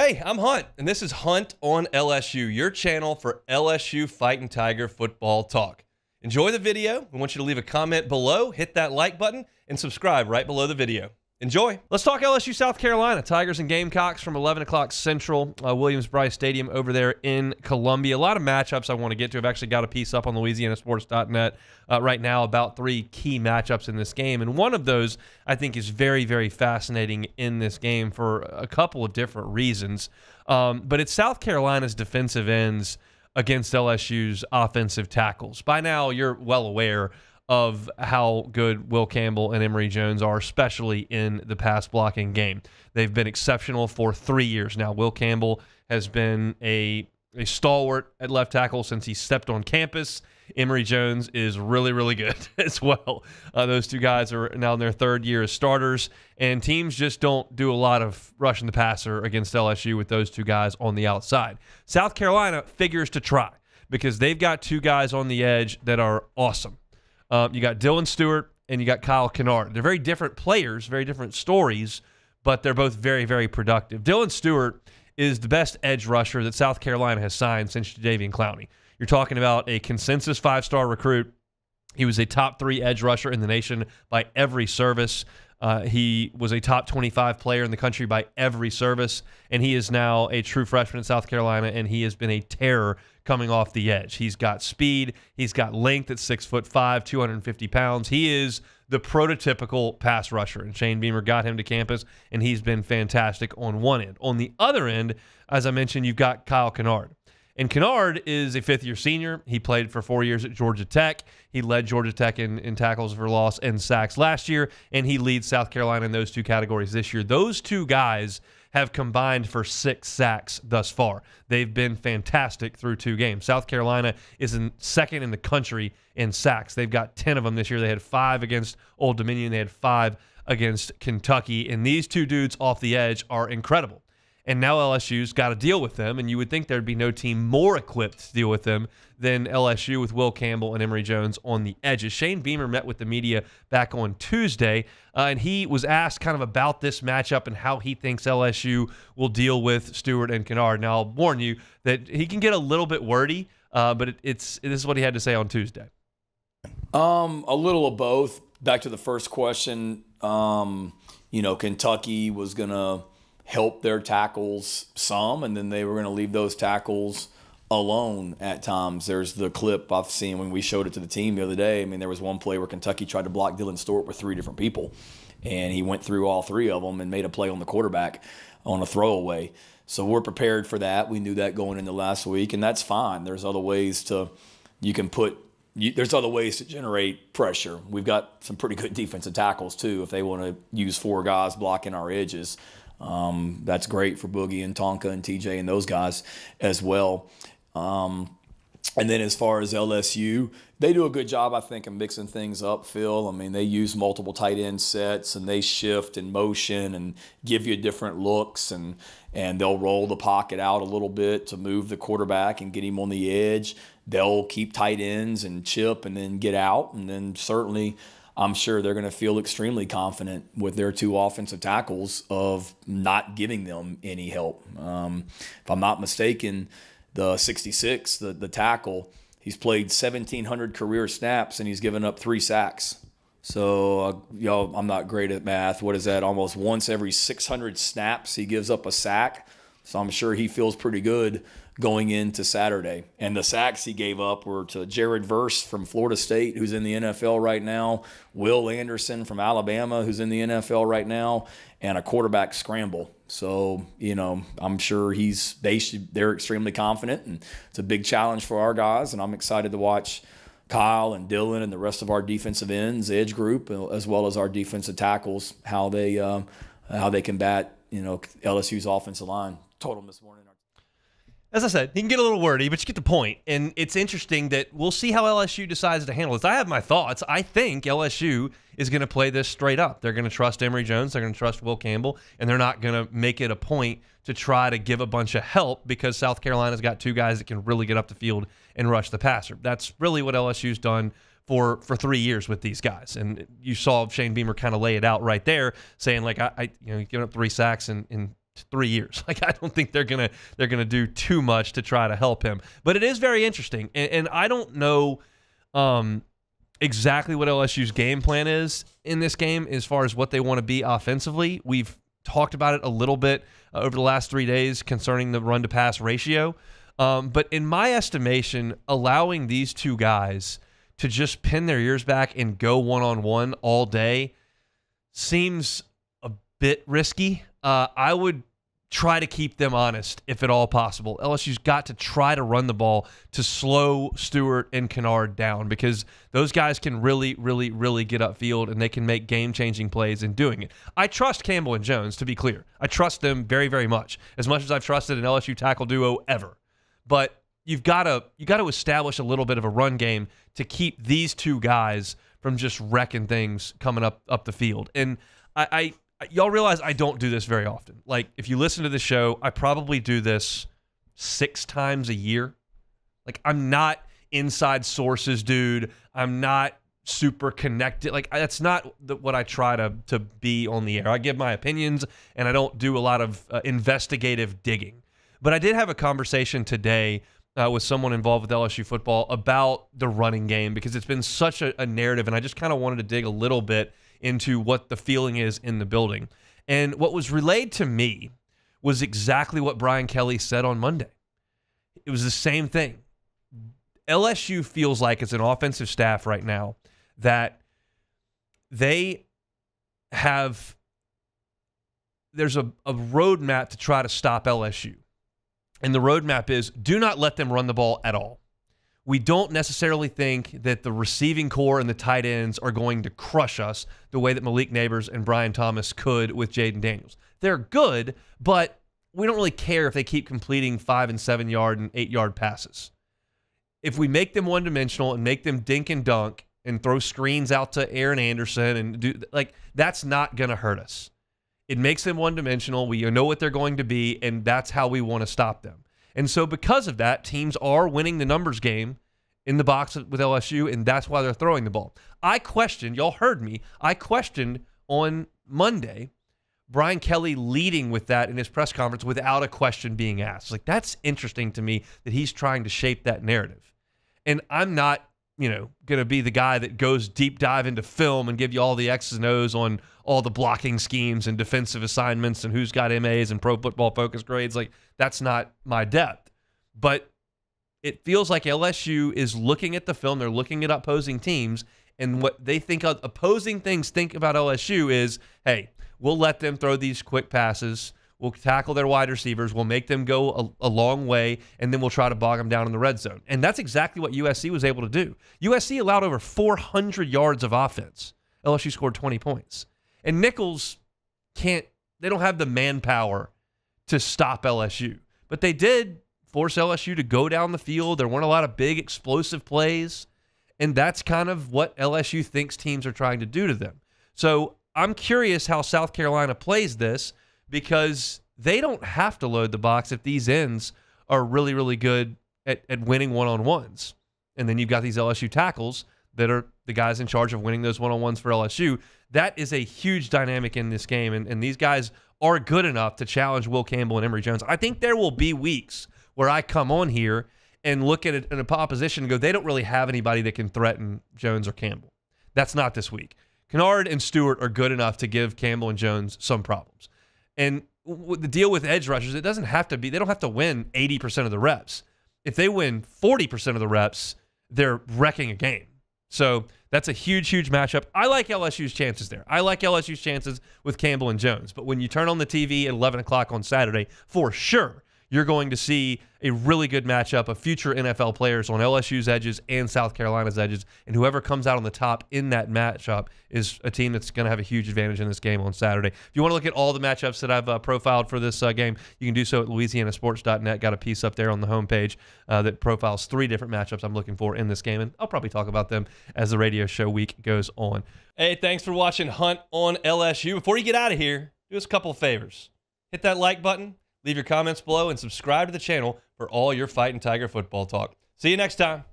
Hey, I'm Hunt, and this is Hunt on LSU, your channel for LSU Fighting Tiger football talk. Enjoy the video. We want you to leave a comment below, hit that like button, and subscribe right below the video. Enjoy. Let's talk LSU South Carolina. Tigers and Gamecocks from 11 o'clock Central, Williams-Brice Stadium over there in Columbia. A lot of matchups I want to get to. I've actually got a piece up on LouisianaSports.net right now about 3 key matchups in this game. And one of those I think is very, very fascinating in this game for a couple of different reasons. But it's South Carolina's defensive ends against LSU's offensive tackles. By now, you're well aware of how good Will Campbell and Emory Jones are, especially in the pass blocking game. They've been exceptional for 3 years now. Will Campbell has been a stalwart at left tackle since he stepped on campus. Emory Jones is really, really good as well. Those two guys are now in their 3rd year as starters, and teams just don't do a lot of rushing the passer against LSU with those two guys on the outside. South Carolina figures to try because they've got 2 guys on the edge that are awesome. You got Dylan Stewart and you got Kyle Kennard. They're very different players, very different stories, but they're both very, very productive. Dylan Stewart is the best edge rusher that South Carolina has signed since Jadeveon Clowney. You're talking about a consensus 5-star recruit. He was a top 3 edge rusher in the nation by every service. He was a top 25 player in the country by every service, and he is now a true freshman at South Carolina, and he has been a terror coming off the edge. He's got speed. He's got length at 6'5", 250 pounds. He is the prototypical pass rusher, and Shane Beamer got him to campus, and he's been fantastic on one end. On the other end, as I mentioned, you've got Kyle Kennard. And Kennard is a 5th-year senior. He played for 4 years at Georgia Tech. He led Georgia Tech in tackles for loss and sacks last year, and he leads South Carolina in those 2 categories this year. Those 2 guys have combined for 6 sacks thus far. They've been fantastic through 2 games. South Carolina is in 2nd in the country in sacks. They've got 10 of them this year. They had 5 against Old Dominion. They had 5 against Kentucky. And these 2 dudes off the edge are incredible. And now LSU's got to deal with them, and you would think there'd be no team more equipped to deal with them than LSU with Will Campbell and Emory Jones on the edges. Shane Beamer met with the media back on Tuesday, and he was asked kind of about this matchup and how he thinks LSU will deal with Stewart and Kennard. Now, I'll warn you that he can get a little bit wordy, but this is what he had to say on Tuesday. A little of both. Back to the first question, Kentucky was going to help their tackles some, and then they were going to leave those tackles alone at times. There's the clip I've seen when we showed it to the team the other day. I mean, there was one play where Kentucky tried to block Dylan Stewart with 3 different people, and he went through all 3 of them and made a play on the quarterback on a throwaway. So we're prepared for that. We knew that going into last week, and that's fine. There's other ways to generate pressure. We've got some pretty good defensive tackles too if they want to use 4 guys blocking our edges. That's great for Boogie and Tonka and TJ and those guys as well. And then as far as LSU, they do a good job, I think, of mixing things up, Phil. I mean, they use multiple tight end sets, and they shift and motion and give you different looks, and they'll roll the pocket out a little bit to move the quarterback and get him on the edge. They'll keep tight ends and chip and then get out, and then certainly I'm sure they're going to feel extremely confident with their 2 offensive tackles of not giving them any help. If I'm not mistaken, the 66, the tackle, he's played 1,700 career snaps and he's given up 3 sacks. So, I'm not great at math. What is that? Almost once every 600 snaps he gives up a sack. So I'm sure he feels pretty good going into Saturday. And the sacks he gave up were to Jared Verse from Florida State, who's in the NFL right now, Will Anderson from Alabama, who's in the NFL right now, and a quarterback scramble. So, I'm sure they're extremely confident, and it's a big challenge for our guys, and I'm excited to watch Kyle and Dylan and the rest of our defensive ends, edge group, as well as our defensive tackles, how they combat, LSU's offensive line. Told them this morning. As I said, he can get a little wordy, but you get the point. And it's interesting that we'll see how LSU decides to handle this. I have my thoughts. I think LSU is going to play this straight up. They're going to trust Emory Jones. They're going to trust Will Campbell. And they're not going to make it a point to try to give a bunch of help because South Carolina's got 2 guys that can really get up the field and rush the passer. That's really what LSU's done for 3 years with these guys. And you saw Shane Beamer kind of lay it out right there, saying, like, he's giving up 3 sacks in 3 years. Like, I don't think they're gonna do too much to try to help him. But it is very interesting, and I don't know exactly what LSU's game plan is in this game as far as what they want to be offensively. We've talked about it a little bit over the last 3 days concerning the run-to-pass ratio. But in my estimation, allowing these two guys to just pin their ears back and go one-on-one all day seems a bit risky. I would try to keep them honest if at all possible. LSU's got to try to run the ball to slow Stewart and Kennard down, because those guys can really, really, really get upfield, and they can make game-changing plays in doing it. I trust Campbell and Jones, to be clear. I trust them very, very much as I've trusted an LSU tackle duo ever. But you've got to establish a little bit of a run game to keep these two guys from just wrecking things coming up the field. And y'all realize I don't do this very often. Like, if you listen to the show, I probably do this 6 times a year. Like, I'm not inside sources, dude. I'm not super connected. Like, that's not what I try to be on the air. I give my opinions, and I don't do a lot of investigative digging. But I did have a conversation today with someone involved with LSU football about the running game, because it's been such a narrative, and I just kind of wanted to dig a little bit into what the feeling is in the building. And what was relayed to me was exactly what Brian Kelly said on Monday. It was the same thing. LSU feels like, it's an offensive staff right now, that there's a roadmap to try to stop LSU. And the roadmap is, do not let them run the ball at all. We don't necessarily think that the receiving core and the tight ends are going to crush us the way that Malik Neighbors and Brian Thomas could with Jaden Daniels. They're good, but we don't really care if they keep completing 5 and 7 yard and 8 yard passes. If we make them one-dimensional and make them dink and dunk and throw screens out to Aaron Anderson and do, like, that's not going to hurt us. It makes them one-dimensional. We know what they're going to be, and that's how we want to stop them. And so because of that, teams are winning the numbers game in the box with LSU, and that's why they're throwing the ball. Y'all heard me, I questioned on Monday Brian Kelly leading with that in his press conference without a question being asked. Like, that's interesting to me that he's trying to shape that narrative. And I'm not, going to be the guy that goes deep dive into film and give you all the X's and O's on all the blocking schemes and defensive assignments and who's got MAs and Pro Football Focus grades. Like, that's not my depth. But it feels like LSU is looking at the film. They're looking at opposing teams, and what they think of opposing things think about LSU is, hey, we'll let them throw these quick passes. We'll tackle their wide receivers. We'll make them go a long way, and then we'll try to bog them down in the red zone. And that's exactly what USC was able to do. USC allowed over 400 yards of offense. LSU scored 20 points. And Nichols they don't have the manpower to stop LSU. But they did force LSU to go down the field. There weren't a lot of big explosive plays. And that's kind of what LSU thinks teams are trying to do to them. So I'm curious how South Carolina plays this, because they don't have to load the box if these ends are really, really good at winning one-on-ones. And then you've got these LSU tackles that are the guys in charge of winning those one-on-ones for LSU. That is a huge dynamic in this game, and these guys are good enough to challenge Will Campbell and Emory Jones. I think there will be weeks where I come on here and look at it in a opposition and go, they don't really have anybody that can threaten Jones or Campbell. That's not this week. Kennard and Stewart are good enough to give Campbell and Jones some problems. And the deal with edge rushers, it doesn't have to be, they don't have to win 80% of the reps. If they win 40% of the reps, they're wrecking a game. So that's a huge, huge matchup. I like LSU's chances there. I like LSU's chances with Campbell and Jones. But when you turn on the TV at 11 o'clock on Saturday, for sure, you're going to see a really good matchup of future NFL players on LSU's edges and South Carolina's edges. And whoever comes out on the top in that matchup is a team that's going to have a huge advantage in this game on Saturday. If you want to look at all the matchups that I've profiled for this game, you can do so at louisianasports.net. Got a piece up there on the homepage that profiles 3 different matchups I'm looking for in this game. And I'll probably talk about them as the radio show week goes on. Hey, thanks for watching Hunt on LSU. Before you get out of here, do us a couple of favors. Hit that like button. Leave your comments below and subscribe to the channel for all your Fighting Tiger football talk. See you next time.